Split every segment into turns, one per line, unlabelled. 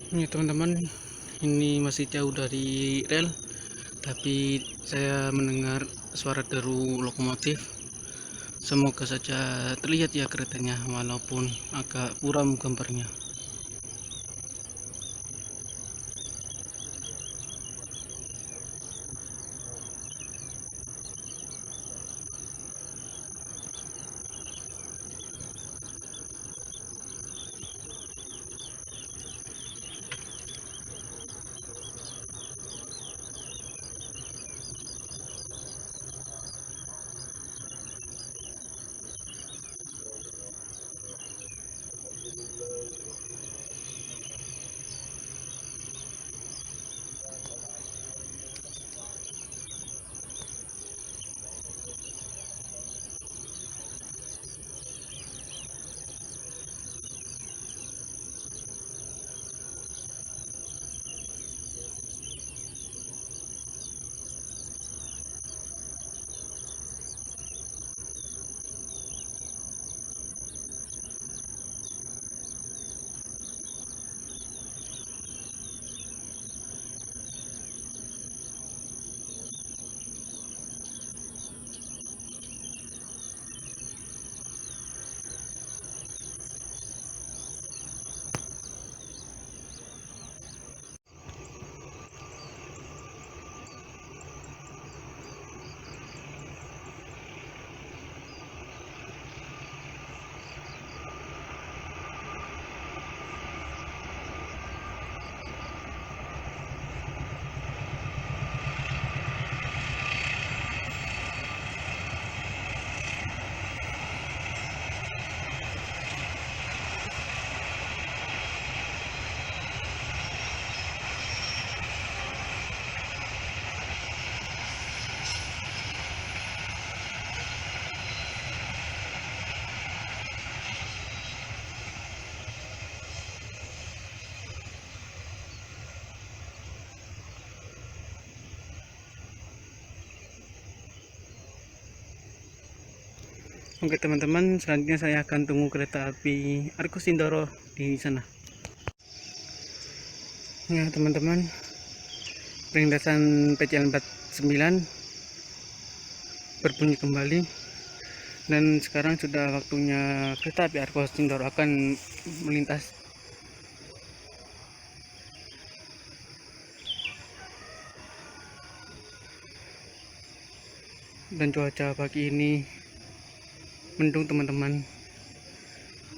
Ini teman-teman, ini masih jauh dari rel, tapi saya mendengar suara deru lokomotif. Semoga saja terlihat ya keretanya, walaupun agak buram gambarnya. Oke teman-teman, selanjutnya saya akan tunggu kereta api Argo Sindoro di sana. Ya teman-teman, perlintasan PCL 49 berbunyi kembali, dan sekarang sudah waktunya kereta api Argo Sindoro akan melintas. Dan cuaca pagi ini mendung teman-teman,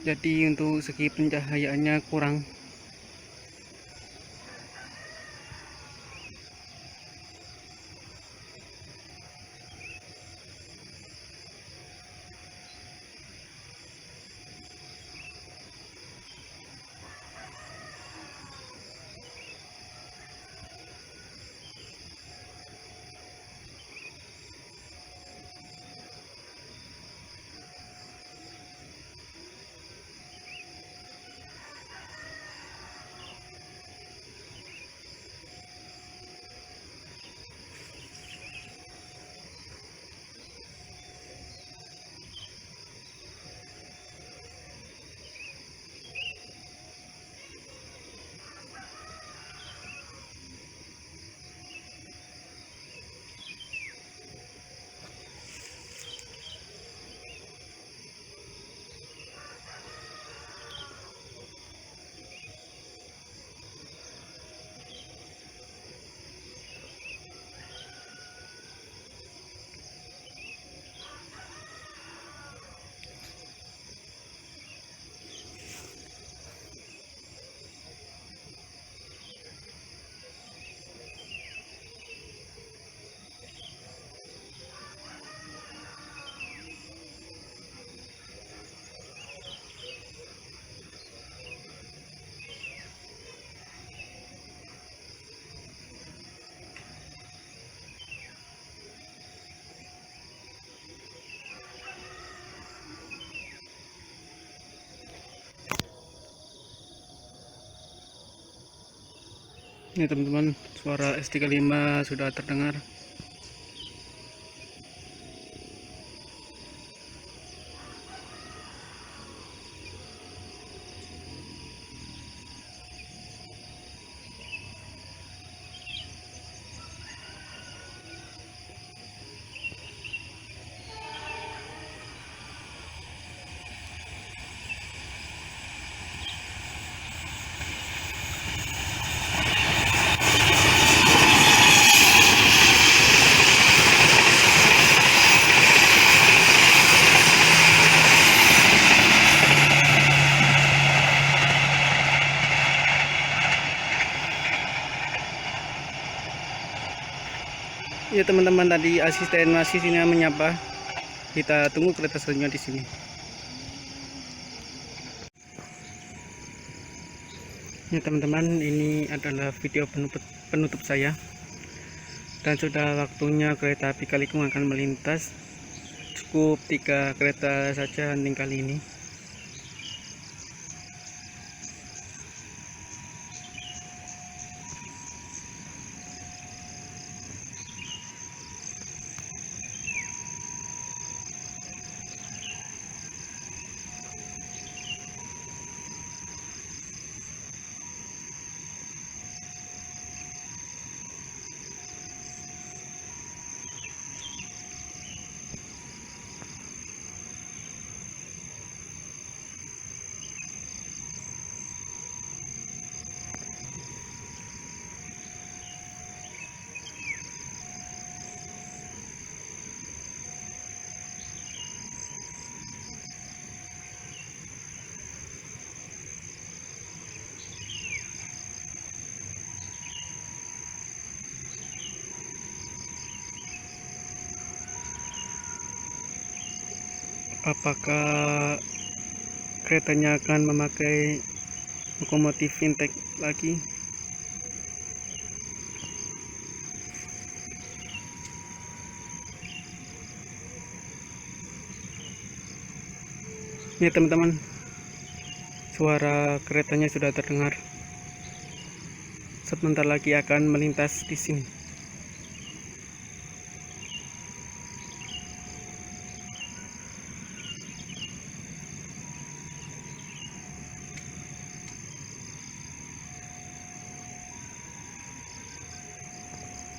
jadi untuk segi pencahayaannya kurang. Ini teman-teman, suara S35 sudah terdengar. Ya teman-teman, tadi asisten mahasiswinya menyapa. Kita tunggu kereta selanjutnya di sini. Ya teman-teman, ini adalah video penutup saya. Dan sudah waktunya kereta api Kalikung akan melintas. Cukup 3 kereta saja hunting kali ini. Apakah keretanya akan memakai lokomotif Vintek lagi? Ya teman-teman, suara keretanya sudah terdengar. Sebentar lagi akan melintas di sini.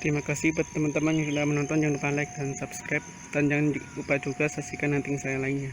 Terima kasih buat teman-teman yang sudah menonton. Jangan lupa like dan subscribe, dan jangan lupa juga saksikan hunting saya lainnya.